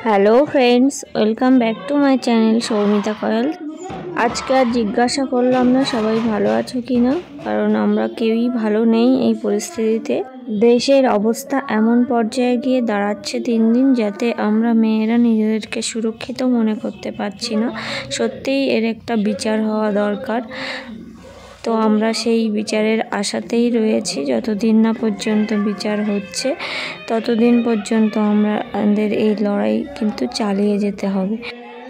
Hello friends, welcome back to my channel Soumita Kayal. আজকে আর জিজ্ঞাসা করলাম না সবাই ভালো আছো কি না, কারণ আমরা কেউই ভালো নেই এই পরিস্থিতিতে। দেশের অবস্থা এমন পর্যায়ে গিয়ে দাঁড়াচ্ছে দিন দিন, যাতে আমরা মেয়েরা নিজেদেরকে সুরক্ষিত মনে করতে পারছি না। সত্যিই এর একটা বিচার হওয়া দরকার। তো আমরা সেই বিচারের আশাতেই রয়েছি। যতদিন না পর্যন্ত বিচার হচ্ছে ততদিন পর্যন্ত আমাদের এই লড়াই কিন্তু চালিয়ে যেতে হবে।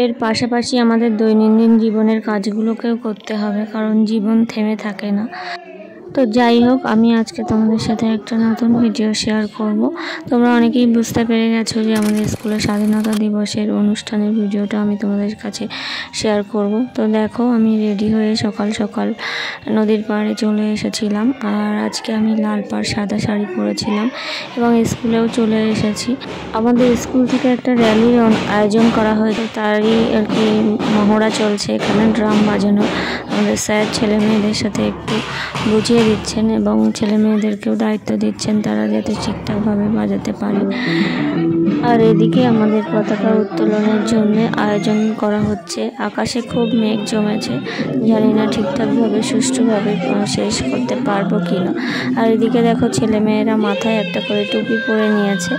এর পাশাপাশি আমাদের দৈনন্দিন জীবনের কাজগুলোকেও করতে হবে, কারণ জীবন থেমে থাকে না। তো যাই হোক, আমি আজকে তোমাদের সাথে একটা নতুন ভিডিও শেয়ার করব। তোমরা অনেকেই বুঝতে পেরে গেছো যে আমাদের স্কুলের স্বাধীনতা দিবসের অনুষ্ঠানের ভিডিওটা আমি তোমাদের কাছে শেয়ার করব। তো দেখো, আমি রেডি হয়ে সকাল সকাল নদীর পাড়ে চলে এসেছিলাম। আর আজকে আমি লাল পাড় সাদা শাড়ি পরেছিলাম এবং স্কুলেও চলে এসেছি। আমাদের স্কুল থেকে একটা র্যালির আয়োজন করা হয়েছে, তারই আর কি মহড়া চলছে এখানে, ড্রাম বাজানো। আমাদের স্যার ছেলে মেয়েদের সাথে একটু বুঝিয়ে দিচ্ছেন এবং ছেলে মেয়েদেরকেও দায়িত্ব দিচ্ছেন তারা যাতে ঠিকঠাকভাবে বাজাতে পারে। আর এদিকে আমাদের পতাকা উত্তোলনের জন্য আয়োজন করা হচ্ছে। আকাশে খুব মেঘ জমেছে, জানি না ঠিকঠাকভাবে সুষ্ঠুভাবে শেষ করতে পারবো কি না। আর এদিকে দেখো, ছেলে মেয়েরা মাথায় একটা করে টুপি পরে নিয়েছে।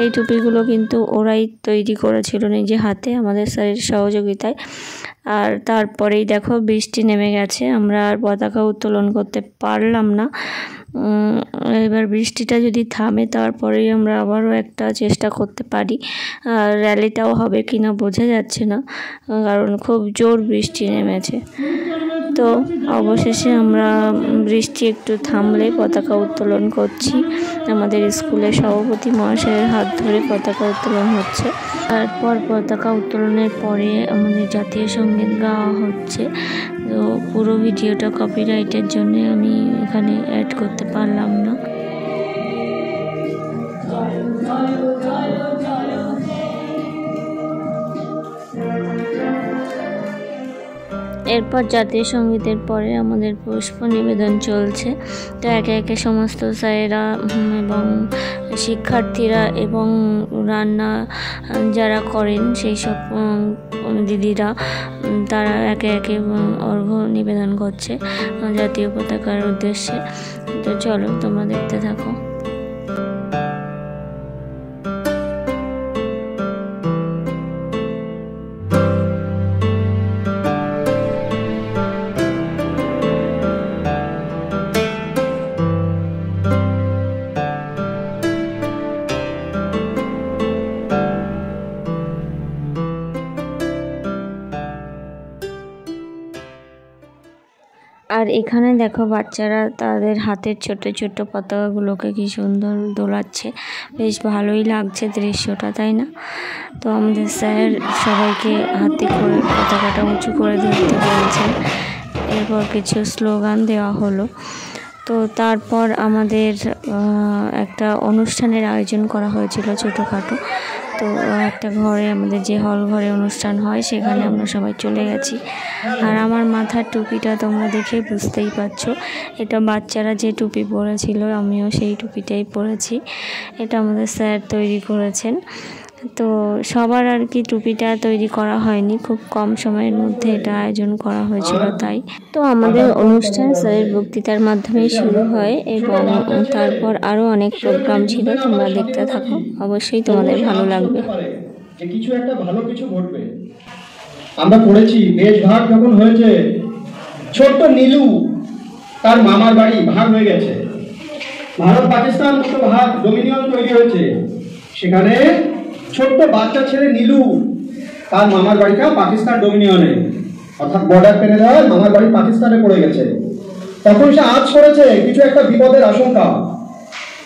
এই টুপিগুলো কিন্তু ওরাই তৈরি করেছিল নিজে হাতে, আমাদের স্যারের সহযোগিতায়। আর তারপরেই দেখো বৃষ্টি নেমে গেছে, আমরা আর পতাকা উত্তোলন করতে পারলাম না। এবার বৃষ্টিটা যদি থামে তারপরেই আমরা আবারও একটা চেষ্টা করতে পারি। আর র্যালিটাও হবে কি না বোঝা যাচ্ছে না, কারণ খুব জোর বৃষ্টি নেমেছে। তো অবশেষে আমরা বৃষ্টি একটু থামলে পতাকা উত্তোলন করছি। আমাদের স্কুলের সভাপতি মহাশয়ের হাত ধরে পতাকা উত্তোলন হচ্ছে। তারপর পতাকা উত্তোলনের পরে আমাদের জাতীয় সঙ্গীত গাওয়া হচ্ছে। তো পুরো ভিডিওটা কপিরাইটের জন্য আমি এখানে অ্যাড করতে পারলাম না। এরপর জাতীয় সঙ্গীতের পরে আমাদের পুষ্প নিবেদন চলছে। তো একে একে সমস্ত স্যারেরা এবং শিক্ষার্থীরা এবং রান্না যারা করেন সেই সব দিদিরা, তারা একে একে অর্ঘ্য নিবেদন করছে জাতীয় পতাকার উদ্দেশ্যে। তো চলো তোমরা দেখতে থাকো। আর এখানে দেখো, বাচ্চারা তাদের হাতের ছোট ছোট পতাকাগুলোকে কি সুন্দর দোলাচ্ছে, বেশ ভালোই লাগছে দৃশ্যটা, তাই না? তো আমাদের স্যার সবাইকে হাতে করে পতাকাটা উঁচু করে ধরতে বলছেন। এরপর কিছু স্লোগান দেওয়া হলো। তো তারপর আমাদের একটা অনুষ্ঠানের আয়োজন করা হয়েছিল ছোটোখাটো। তো একটা ঘরে, আমাদের যে হল ঘরে অনুষ্ঠান হয়, সেখানে আমরা সবাই চলে গেছি। আর আমার মাথার টুপিটা তোমরা দেখে বুঝতেই পারছো, এটা বাচ্চারা যে টুপি পরেছিল আমিও সেই টুপিটাই পরেছি। এটা আমাদের স্যার তৈরি করেছেন। তো সবার আর কি টুপিটা তৈরি করা হয়নি, খুব কম সময়ের মধ্যে এটা আয়োজন করা হয়েছিল তাই। তো আমাদের অনুষ্ঠান স্যারের বক্তৃতার মাধ্যমেই শুরু হয় এবং তারপর আরও অনেক প্রোগ্রাম ছিল। তোমরা দেখতে থাকো, অবশ্যই তোমাদের ভালো লাগবে। কিছু একটা ভালো কিছু ঘটবে। আমরা পড়েছি দেশ ভাগ যখন হয়েছে, ছোট্ট নীলু তার মামার বাড়ি ভাগ হয়ে গেছে। ভারত পাকিস্তান দুটো ভাগ ডোমিনিয়ন তৈরি হয়েছে, সেখানে ছোট্ট বাচ্চা ছেলে নীলু তার মামার বাড়িটা পাকিস্তান ডোমিনিয়নে, অর্থাৎ বর্ডার টেনে দেওয়ায় মামার বাড়ি পাকিস্তানে পড়ে গেছে। তখন সে আজ করেছে কিছু একটা বিপদের আশঙ্কা,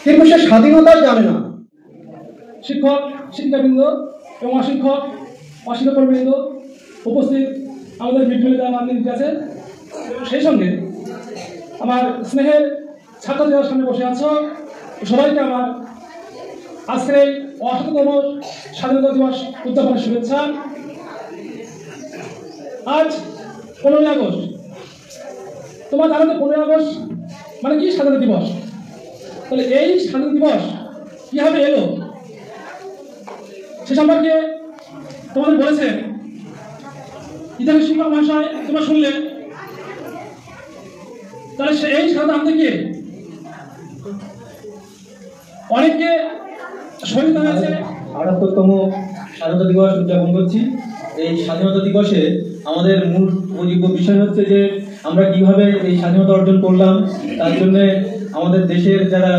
কিন্তু সে স্বাধীনতা জানে না। শিক্ষক, শিক্ষাবৃন্দ এবং অশিক্ষক অশিক্ষকবৃন্দ উপস্থিত আমাদের মিডফিল্ডে যারা রাজনীতি আছে, সেই সঙ্গে আমার স্নেহের ছাত্রদের সামনে বসে আছো, সবাইকে আমার আজকের এই ১৮তম স্বাধীনতা দিবস উদযাপনের শুভেচ্ছা। আজ 15ই আগস্ট। তোমরা জানো যে 15ই আগস্ট মানে কি স্বাধীনতা দিবস। তাহলে এই স্বাধীনতা দিবস কিভাবে এলো সে সম্পর্কে তোমাদের বলেছে, ইতিহাস শিক্ষক মহাশয় তোমরা শুনলে, তাহলে এই স্বাধীনতা আনতে গিয়ে অনেককে শহীদ হয়েছে। ৭৮তম স্বাধীনতা দিবস উদযাপন করছি। এই স্বাধীনতা দিবসে আমাদের মূল বিষয় হচ্ছে যে আমরা কিভাবে এই স্বাধীনতা অর্জন করলাম, তার জন্য আমাদের দেশের যারা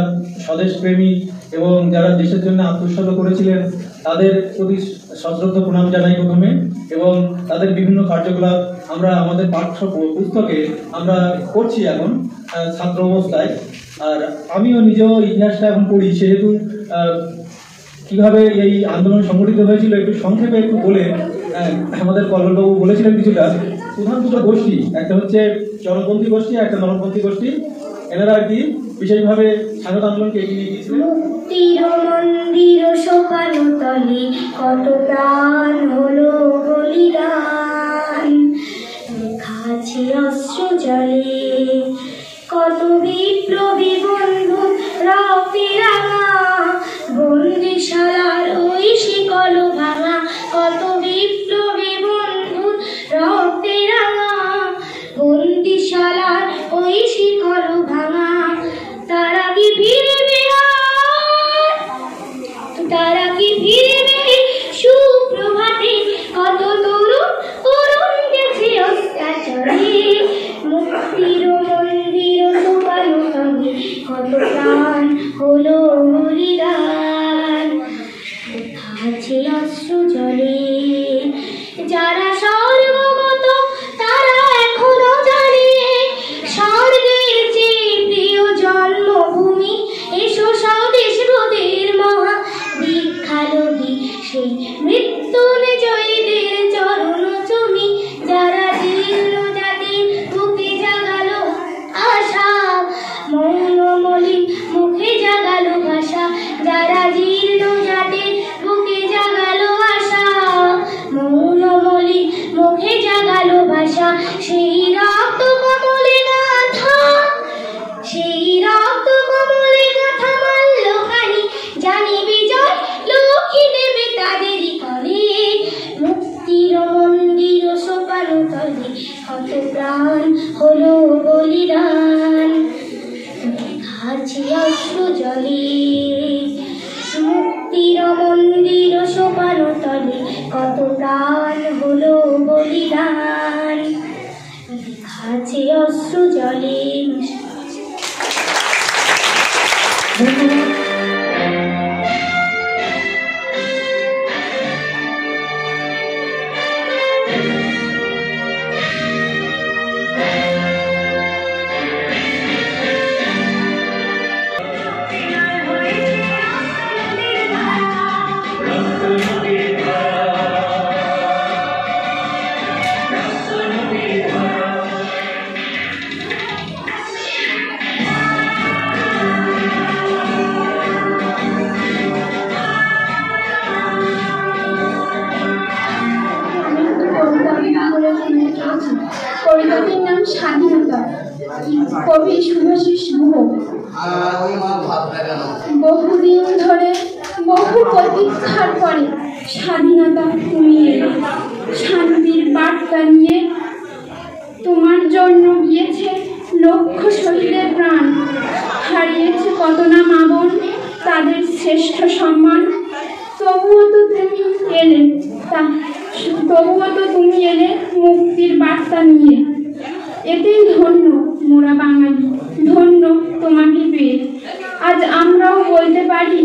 স্বদেশপ্রেমী এবং যারা দেশের জন্য আত্মোৎসর্গ করেছিলেন তাদের প্রতি সশ্রদ্ধ প্রণাম জানাই প্রথমে, এবং তাদের বিভিন্ন কার্যকলাপ আমরা আমাদের পাঠ্য পুস্তকে আমরা করছি এখন ছাত্র অবস্থায়। আর আমিও নিজেও ইতিহাসটা এখন পড়ি, সেহেতু কিভাবে এই আন্দোলন সংগঠিত হয়েছিল একটু সংক্ষেপে একটু বলে, আমাদের কল্লোলবাবু বলেছিলেন কিছুটা। প্রধান দুটো গোষ্ঠী, একটা হচ্ছে চরমপন্থী গোষ্ঠী, একটা নরমপন্থী গোষ্ঠী। এনারা আর কি বিশেষভাবে স্বাধীনতা আন্দোলনকে এগিয়ে নিয়ে গিয়েছিলেন। মুক্তির মন্দির সোপানো তলে কত প্রাণ হলো বলিদান, লেখা আছে অশ্রু জলে কত বিপ্লবী বন্ধু রক্তে রাঙা, বন্দিশালার ওই শিকল ভাঙা, কত বিপ্লবী বন্ধু রক্তে রাঙা, বন্দিশালার ওই শিকল ভাঙা। তারা কি ফিরবে আর, তারা কি ফিরবে সুপ্রভাতে, কত তরুণ তরুণ গেছে অত্যাচারে, মুক্তির মন্দির সোপানো তলে কত প্রাণ হলো বলিদান, লেখা আছে অশ্রু জলে। যারা স্বর্গগত তারা এখনো জানে স্বর্গের চেয়ে প্রিয় জন্মভূমি, এসো স্বদেশ ব্রতের মহা দীক্ষালব্ধি, সেই মৃত্যুঞ্জয়ীদের চরণ চুমি। যারা জীর্ণ জাতির বুকে জাগালো আশা, মৌন মলিন মুখে জাগালো ভাষা, যারা জীর্ণ জাতির বুকে জাগালো আশা, মৌন মলিন মুখে জাগালো ভাষা। সেই রক্ত কমলে গাথা, সেই রক্ত কমলে গাথা মাল্য কানি, জানি বিজয় লক্ষ্মী দেবে তাদেরই করে, মুক্তির মন্দির সোপানো তলে কত প্রাণ হলো বলিদান, লেখা আছে অশ্রু জলে। মুক্তির মন্দির সোপানো তলে কত প্রাণ হলো বলিদান, লেখা আছে অশ্রু জলে। কবিতাটির নাম স্বাধীনতা, কবি শুভাশিস গুহ। বহুদিন ধরে বহু প্রতীক্ষার পরে স্বাধীনতা তুমি এলে, শান্তির বার্তা নিয়ে তোমার জন্য গিয়েছে লক্ষ শহীদের প্রাণ, হারিয়েছে কত না মা বোন তাদের শ্রেষ্ঠ সম্মান। তবুও তো তুমি এলে, তবুও তো তুমি এলে মুক্তির বার্তা নিয়ে। এতেই ধন্য মোরা বাঙালি, ধন্য তোমাকে পেয়ে। আজ আমরাও বলতে পারি,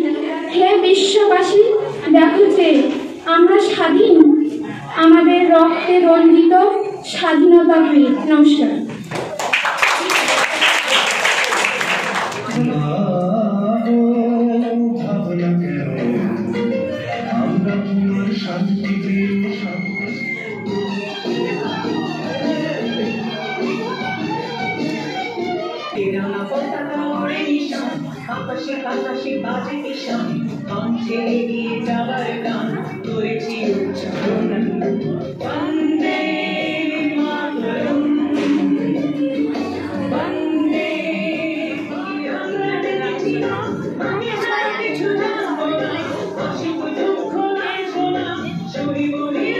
হে বিশ্ববাসী দেখো যে আমরা স্বাধীন, আমাদের রক্তে রঞ্জিত স্বাধীনতা পেয়ে। নমস্কার। আকাশে আকাশে বাজে কিষান, কণ্ঠে এগিয়ে যাবার গান করেছি উচ্চারণ। বন্দে মাতরম, বন্দে কিছু না বলা, অসীম দুঃখ নাই শোনা, সই বলি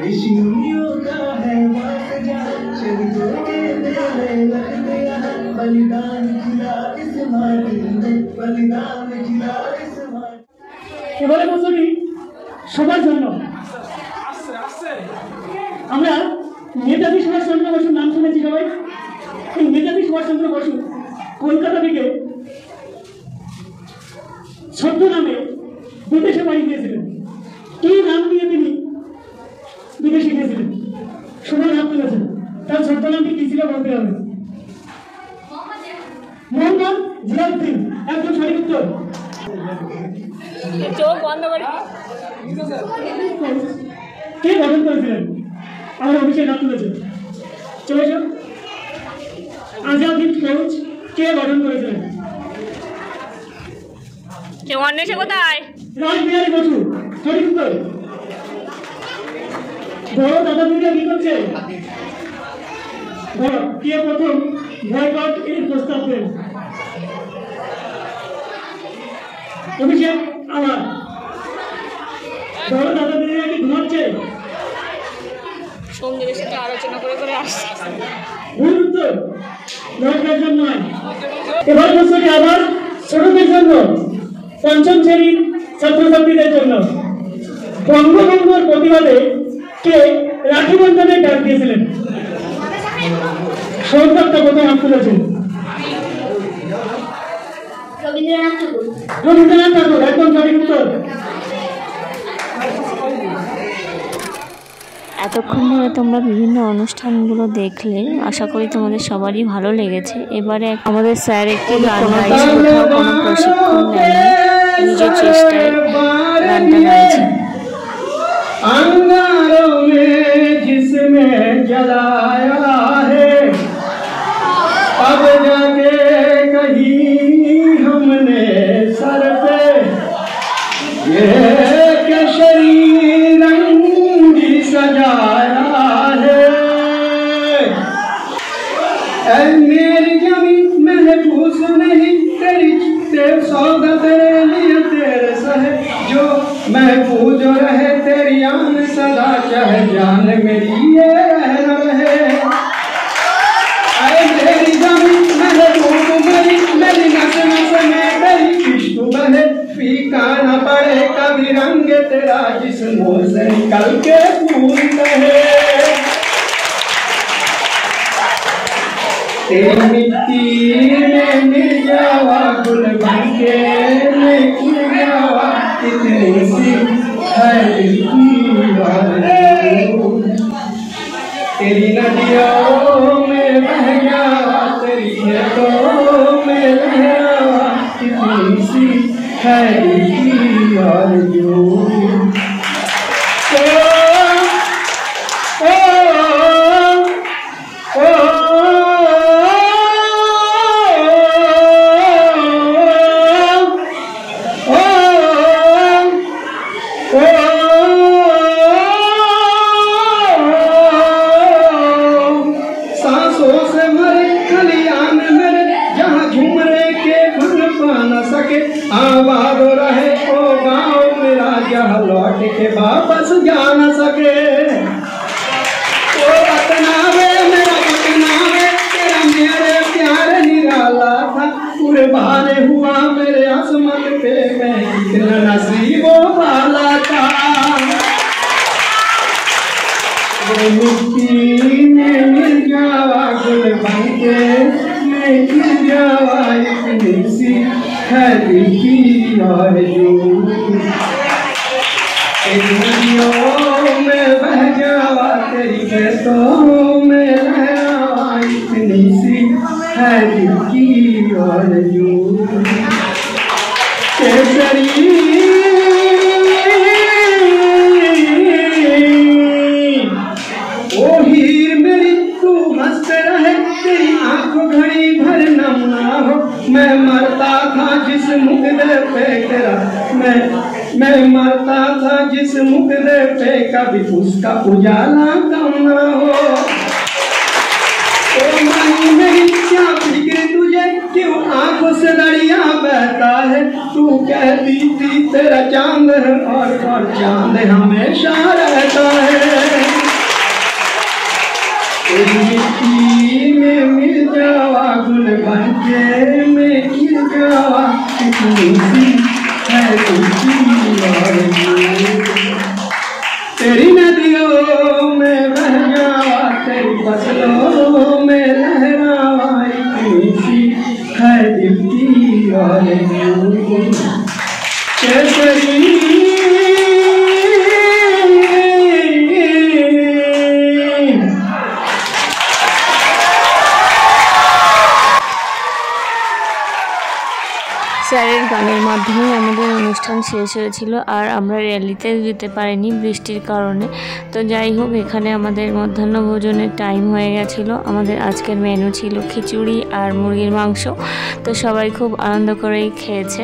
ऋषियों का है वाजा, शहीदों के मेले लग गया, बलिदान किया इस माटी ने, बलिदान किया इस माटी। এবারে বছরই সবার জন্য আমরা নেতাজি সুভাষচন্দ্র বসুর নাম শুনেছি সবাই। এই নেতাজি সুভাষচন্দ্র বসু কলকাতা থেকে ছদ্ম নামে বিদেশে বাড়ি গিয়েছিলেন। এই নাম নিয়ে তিনি বিদেশে গিয়েছিলেন, সবাই নাম তুলেছেন। তার ছদ্ম নামটি কি ছিল বলতে হবে? মোহাম্মদ জিয়াউদ্দিন। একদম সঠিক উত্তর। কে গঠন করেছিলেন? আমার অফিসে নাম তুলেছে। চলে এসো। আজাদ হিন্দ ফৌজ কে গঠন করেছিলেন? রাসবিহারী বসু। সঠিক উত্তর। বড় দাদা দিদিরা কি করছে? বড় কে প্রথম বয়কট এর প্রস্তাব দেন? অভিষেক আমার। বড় দাদা দিদিরা কি ঘুমাচ্ছে? সঙ্গীদের সাথে আলোচনা করে করে আসছে। ভুল উত্তর। দরকার জন্য নয়। এবার বছরটি আবার ছোটদের জন্য, পঞ্চম শ্রেণীর ছাত্রছাত্রীদের জন্য। বঙ্গভঙ্গের প্রতিবাদে কে রাখি বন্ধনের ডাক দিয়েছিলেন? সৌন্দর্য প্রথম হাত তুলেছেন। রবীন্দ্রনাথ ঠাকুর। একদম সঠিক উত্তর। এতক্ষণ ধরে তোমরা বিভিন্ন অনুষ্ঠানগুলো দেখলে, আশা করি তোমাদের সবারই ভালো লেগেছে। এবারে আমাদের স্যার একটি গান গাইছে, কোথাও কোনো প্রশিক্ষণ নেয়নি, নিজের চেষ্টায় গানটা গাইছেন। अंगारों में जिसमें जलाया है, अब जाके कहीं हमने सर पे ये केसरी रंग सजाया है। ऐ मेरी जमीन महफूज नहीं तेरी, तेरे सौदा तेरे लिए तेरे सहे, जो महफूज रहे तेरी आन सदा, चाहे जान मेरी ये रह न रहे। ऐ मेरी जमीन महफूज मेरी, मेरी नस नस में तेरी इश्क बहे, फीका न पड़े कभी रंग तेरा, जिस्मों से निकल के फूल बहे। तेरी मिट्टी में मिल जावा गुल बनके, मैं खिल जावा इतनी सी है दिल की आरज़ू। तेरी नदियों में बह जावा, तेरी खेतों में लहरावा, इतनी सी है दिल की आरज़ू। आबाद रहे ओ गाँव मेरा, जहाँ लौट के वापस जा न सके। ओ बतनावे मेरा बतनावे, तेरा मेरे प्यार निराला था, कुर्बान हुआ मेरे आसमान पे, मैं कितना नसीबों वाला था। वो मिट्टी में मिल जावा गुल बनके, मैं गिर जावा इतनी सी है दिल की आरज़ू। तेरी नदियों में बह जावा, तेरी खेतों में लहरावा, इतनी सी है दिल की आरज़ू। केसरी ओ हीर मेरी, तू हंसते रहे, तेरी आंखों घड़ी भर नम ना हो। मैं मरता था जिस मुकदे पे तेरा, मैं मरता था जिस मुकदे पे, कभी उसका उजाला कम ना हो। ओ माही मेरी क्या फिक्र तुझे, क्यों आंखों से दरिया बहता है। तू कहती थी तेरा चांद है और चांद हमेशा रहता है। जावा गुल बनके मैं गिर जावा कितनी सी है तुझी और तेरी नदियों में बह जावा तेरी फसलों में लहरावा इतनी सी है दिल की और केसरी স্যারের গানের মাধ্যমে আমাদের অনুষ্ঠান শেষ হয়েছিল আর আমরা র্যালিতে যেতে পারিনি বৃষ্টির কারণে। তো যাই হোক, এখানে আমাদের মধ্যাহ্ন ভোজনের টাইম হয়ে গেছিলো। আমাদের আজকের মেনু ছিল খিচুড়ি আর মুরগির মাংস। তো সবাই খুব আনন্দ করেই খেয়েছে।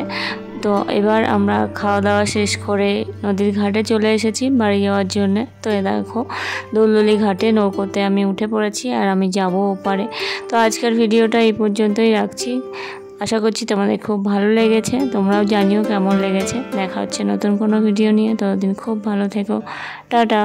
তো এবার আমরা খাওয়া দাওয়া শেষ করে নদীর ঘাটে চলে এসেছি বাড়ি যাওয়ার জন্যে। তো এ দেখো দুলদুলি ঘাটে নৌকোতে আমি উঠে পড়েছি আর আমি যাবো ওপারে। তো আজকের ভিডিওটা এই পর্যন্তই রাখছি। আশা করছি তোমাদের খুব ভালো লেগেছে, তোমরাও জানিও কেমন লেগেছে। দেখা হচ্ছে নতুন কোনো ভিডিও নিয়ে, ততদিন খুব ভালো থেকো, টাটা।